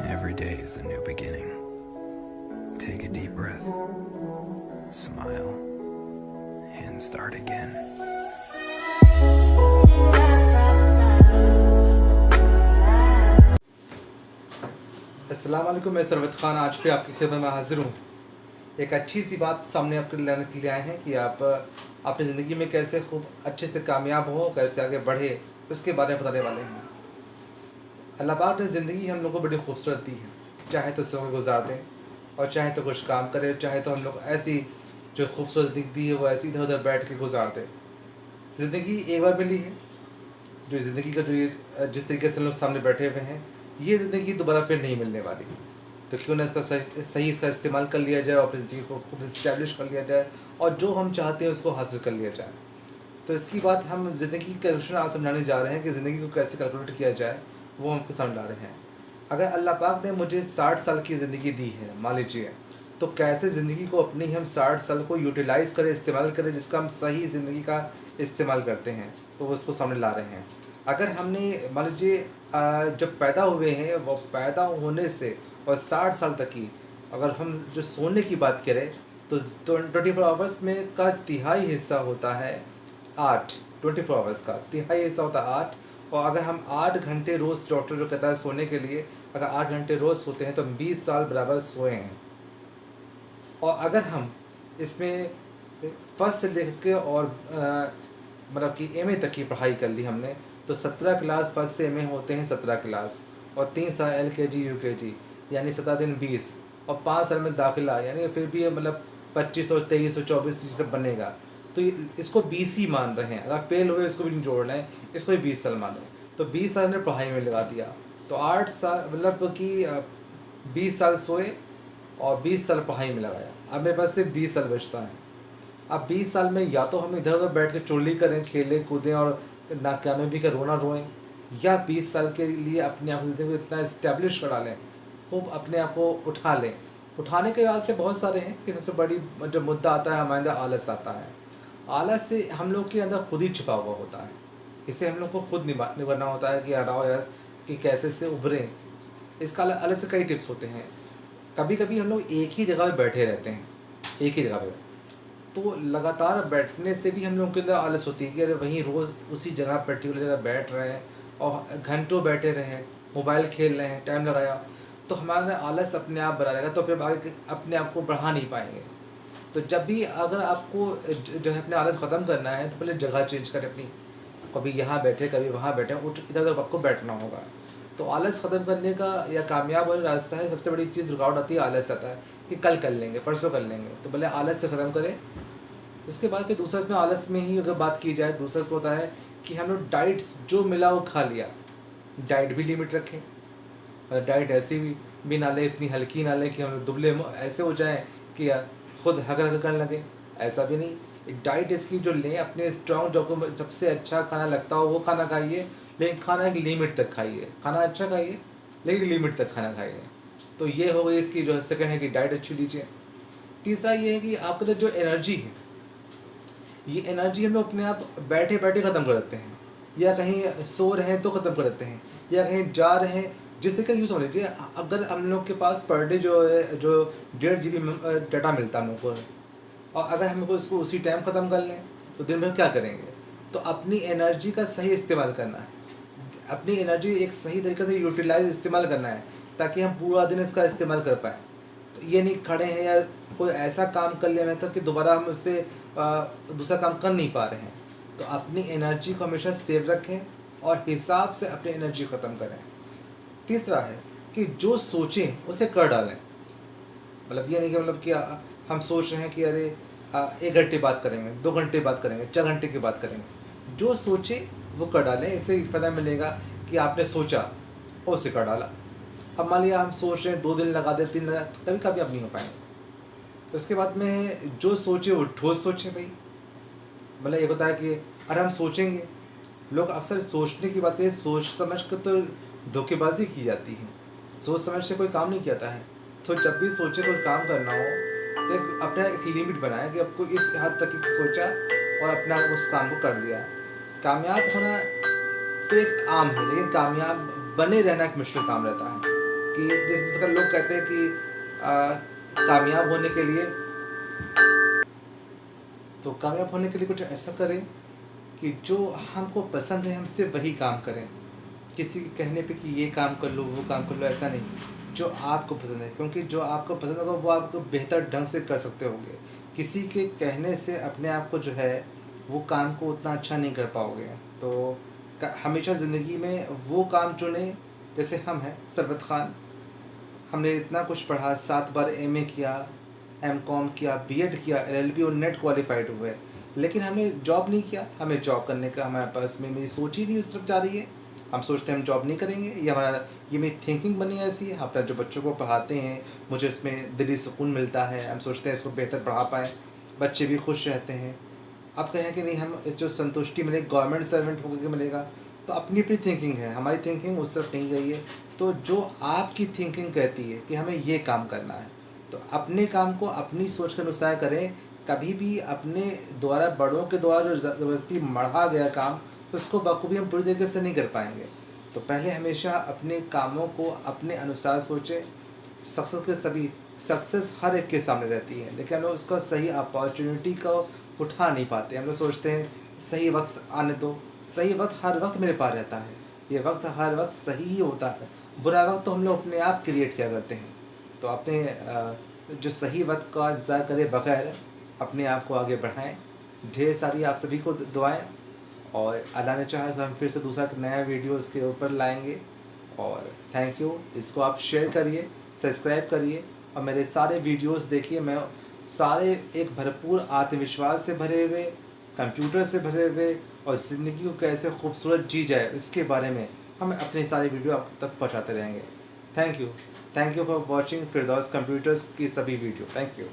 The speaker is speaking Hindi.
Every day is a new beginning. Take a deep breath, smile, and start again. अस्सलाम वालेकुम, मैं सरवत ख़ान आज फिर आपकी खिदमत में हाज़िर हूँ। एक अच्छी सी बात सामने आपके लाने के लिए आए हैं कि आप अपनी ज़िंदगी में कैसे खूब अच्छे से कामयाब हो, कैसे आगे बढ़े, उसके बारे में बताने वाले हैं। अल्लाह पाक ने ज़िंदगी हम लोग को बड़ी खूबसूरत दी है, चाहे तो सो के गुजार दें और चाहे तो कुछ काम करें, चाहे तो हम लोग ऐसी जो खूबसूरत दी है वो ऐसी इधर उधर बैठ के गुजार दें। ज़िंदगी एक बार मिली है, जो ज़िंदगी का जो ये जिस तरीके से हम लोग सामने बैठे हुए हैं, ये ज़िंदगी दोबारा फिर नहीं मिलने वाली। तो क्यों ना इसका सही इसका इस्तेमाल कर लिया जाए और अपनी ज़िंदगी को खूब इस्टेब्लिश कर लिया जाए और जो हम चाहते हैं उसको हासिल कर लिया जाए। तो इसकी बात हम ज़िंदगी की कैलकुलेशन आज समझाने जा रहे हैं कि ज़िंदगी को कैसे कैलकुलेट किया जाए, वो हम आपको समझा रहे हैं। अगर अल्लाह पाक ने मुझे 60 साल की ज़िंदगी दी है, मान लीजिए, तो कैसे ज़िंदगी को अपनी हम 60 साल को यूटिलाइज़ करें, इस्तेमाल करें, जिसका हम सही ज़िंदगी का इस्तेमाल करते हैं, तो वो इसको सामने ला रहे हैं। अगर हमने मान लीजिए जब पैदा हुए हैं, वो पैदा होने से और 60 साल तक की अगर हम जो सोने की बात करें, तो 24 आवर्स में का तिहाई हिस्सा होता है 8। 24 आवर्स का तिहाई हिस्सा होता है 8। और अगर हम 8 घंटे रोज़, डॉक्टर जो कहता है सोने के लिए, अगर 8 घंटे रोज़ सोते हैं तो 20 साल बराबर सोए हैं। और अगर हम इसमें फर्स्ट से लेकर के और मतलब कि एमए तक की पढ़ाई कर ली हमने, तो 17 क्लास फर्स्ट से एमए होते हैं, 17 क्लास, और 3 साल एलकेजी यूकेजी, यानी 17 दिन 20, और 5 साल में दाखिला, यानी फिर भी मतलब 25 और 23 और 24 सब बनेगा। तो इसको 20 ही मान रहे हैं, अगर फेल हुए इसको भी नहीं जोड़ रहे हैं, इसको भी 20 साल मान रहे हैं। तो 20 साल ने पढ़ाई में लगा दिया, तो 8 साल मतलब कि 20 साल सोए और 20 साल पढ़ाई में लगाया। अब मेरे पास सिर्फ 20 साल बचता है। अब 20 साल में या तो हम इधर उधर बैठ के चुगली करें, खेलें कूदें और नाकामयाबी का रोना रोएं, या 20 साल के लिए अपने आप को इतना इस्टेब्लिश करा लें, खूब अपने आप को उठा लें। उठाने के रास्ते बहुत सारे हैं कि सबसे बड़ी जो मुद्दा आता है हमारे अंदर आलस आता है। आलस से हम लोग के अंदर खुद ही छुपा हुआ होता है, इसे हम लोग को खुद निभाना होता है कि हटाओ यस कि कैसे से उभरें। इसका अलग से कई टिप्स होते हैं। कभी कभी हम लोग एक ही जगह पे बैठे रहते हैं, एक ही जगह पे, तो लगातार बैठने से भी हम लोगों के अंदर आलस होती है कि अरे वहीं रोज़ उसी जगह पर्टिकुलर जगह बैठ रहे हैं और घंटों बैठे रहे हैं, मोबाइल खेल रहे हैं, टाइम लगाया, तो हमारे अंदर आलस अपने आप बढ़ा रहेगा, तो फिर आगे अपने आप को बढ़ा नहीं पाएंगे। तो जब भी अगर आपको जो है अपने आलस ख़त्म करना है, तो पहले जगह चेंज करें अपनी, कभी यहाँ बैठे कभी वहाँ बैठे, उठ इधर उधर आपको बैठना होगा। तो आलस ख़त्म करने का या कामयाब वाला रास्ता है, सबसे बड़ी चीज़ रुकावट आती है, आलस आता है कि कल कर लेंगे, परसों कर लेंगे। तो पहले आलस से ख़त्म करें। उसके बाद फिर दूसरा, इसमें आलस में ही अगर बात की जाए, दूसरा को होता है कि हम लोग डाइट्स जो मिला वो खा लिया। डाइट भी लिमिट रखें, मतलब डाइट ऐसी भी ना लें, इतनी हल्की ना लें कि हम लोग दुबले ऐसे हो जाएं कि खुद हकर हकर करने लगे, ऐसा भी नहीं। एक डाइट इसकी जो लें, अपने स्ट्रॉन्ग, जो को सबसे अच्छा खाना लगता हो वो खाना खाइए, लेकिन खाना एक लिमिट तक खाइए। खाना अच्छा खाइए लेकिन लिमिट तक खाना खाइए। तो ये हो गई इसकी जो सेकंड है कि डाइट अच्छी लीजिए। तीसरा ये है कि आपके अंदर जो एनर्जी है, ये एनर्जी हम लोग अपने आप बैठे बैठे ख़त्म कर देते हैं, या कहीं सो रहे हैं तो ख़त्म कर देते हैं, या कहीं जा रहे हैं। जिस तरीके से यूँ समझ लीजिए, अगर हम लोग के पास पर डे जो है, जो 1.5 GB डाटा मिलता है हम लोग को, और अगर हम को इसको उसी टाइम ख़त्म कर लें तो दिन भर क्या करेंगे। तो अपनी एनर्जी का सही इस्तेमाल करना है, अपनी एनर्जी एक सही तरीके से यूटिलाइज इस्तेमाल करना है, ताकि हम पूरा दिन इसका इस्तेमाल कर पाएँ। तो ये नहीं खड़े हैं या कोई ऐसा काम कर लिया मतलब कि दोबारा हम उससे दूसरा काम कर नहीं पा रहे हैं। तो अपनी एनर्जी को हमेशा सेव रखें और हिसाब से अपनी एनर्जी ख़त्म करें। तीसरा है कि जो सोचें उसे कर डालें। मतलब ये नहीं कि मतलब कि हम सोच रहे हैं कि अरे 1 घंटे बात करेंगे, 2 घंटे बात करेंगे, 4 घंटे की बात करेंगे। जो सोचे वो कर डालें, इससे पता मिलेगा कि आपने सोचा और उसे कर डाला। अब मान लिया हम सोच रहे हैं 2 दिन लगा दे, 3 लगा, कभी कभी अब नहीं हो पाएंगे। तो उसके बाद में जो सोचे वो ठोस सोचे भाई। मतलब एक होता है कि अरे हम सोचेंगे, लोग अक्सर सोचने की बात करें, सोच समझ कर तो धोखेबाजी की जाती है, सोच समझ से कोई काम नहीं किया है। तो जब भी सोचे कोई काम करना हो, तो अपना एक लिमिट बनाए कि आपको इस हद तक ही सोचा और अपना उस काम को कर दिया। कामयाब होना तो एक आम है, लेकिन कामयाब बने रहना एक मुश्किल काम रहता है। कि जिसका लोग कहते हैं कि कामयाब होने के लिए, तो कामयाब होने के लिए कुछ ऐसा करें कि जो हमको पसंद है हम सिर्फ वही काम करें। किसी के कहने पे कि ये काम कर लो वो काम कर लो, ऐसा नहीं। जो आपको पसंद है, क्योंकि जो आपको पसंद होगा वो आपको बेहतर ढंग से कर सकते होंगे। किसी के कहने से अपने आप को जो है वो काम को उतना अच्छा नहीं कर पाओगे। तो हमेशा ज़िंदगी में वो काम चुने, जैसे हम हैं सरबत ख़ान, हमने इतना कुछ पढ़ा, 7 बार MA किया, MCOM किया, BEd किया, LLB और नेट क्वालिफाइड हुए, लेकिन हमें जॉब नहीं किया। हमें जॉब करने का हमारे पास में मेरी सोच ही नहीं उस तरफ जा रही है। हम सोचते हैं हम जॉब नहीं करेंगे, ये मेरी थिंकिंग बनी है ऐसी। अपना जो बच्चों को पढ़ाते हैं मुझे इसमें दिली सुकून मिलता है, हम सोचते हैं इसको बेहतर पढ़ा पाएँ, बच्चे भी खुश रहते हैं। अब कहें कि नहीं हम इस जो संतुष्टि मिलेगी गवर्नमेंट सर्वेंट होकर के मिलेगा, तो अपनी अपनी थिंकिंग है, हमारी थिंकिंग उस तरफ नहीं गई है। तो जो आपकी थिंकिंग कहती है कि हमें ये काम करना है, तो अपने काम को अपनी सोच के अनुसार करें। कभी भी अपने द्वारा, बड़ों के द्वारा जो ज़बरदस्ती मढ़ा गया काम, उसको बखूबी हम पूरी तरीके से नहीं कर पाएंगे। तो पहले हमेशा अपने कामों को अपने अनुसार सोचें। सक्सेस हर एक के सामने रहती है, लेकिन हम लोग उसका सही अपॉर्चुनिटी को उठा नहीं पाते। हम लोग सोचते हैं सही वक्त आने दो, सही वक्त हर वक्त मेरे पास रहता है, ये वक्त हर वक्त सही ही होता है। बुरा वक्त तो हम लोग अपने आप क्रिएट किया करते हैं। तो अपने जो सही वक्त का इंतज़ार करे बगैर अपने आप को आगे बढ़ाएं। ढेर सारी आप सभी को दुआएं, और अल्लाह ने चाहा तो हम फिर से दूसरा नया वीडियो इसके ऊपर लाएंगे। और थैंक यू। इसको आप शेयर करिए, सब्सक्राइब करिए और मेरे सारे वीडियोस देखिए। मैं सारे एक भरपूर आत्मविश्वास से भरे हुए, कंप्यूटर से भरे हुए और ज़िंदगी को कैसे खूबसूरत जी जाए इसके बारे में हम अपने सारे वीडियो आप तक पहुंचाते रहेंगे। Thank you for watching Firdaus computers की सभी वीडियो। Thank you.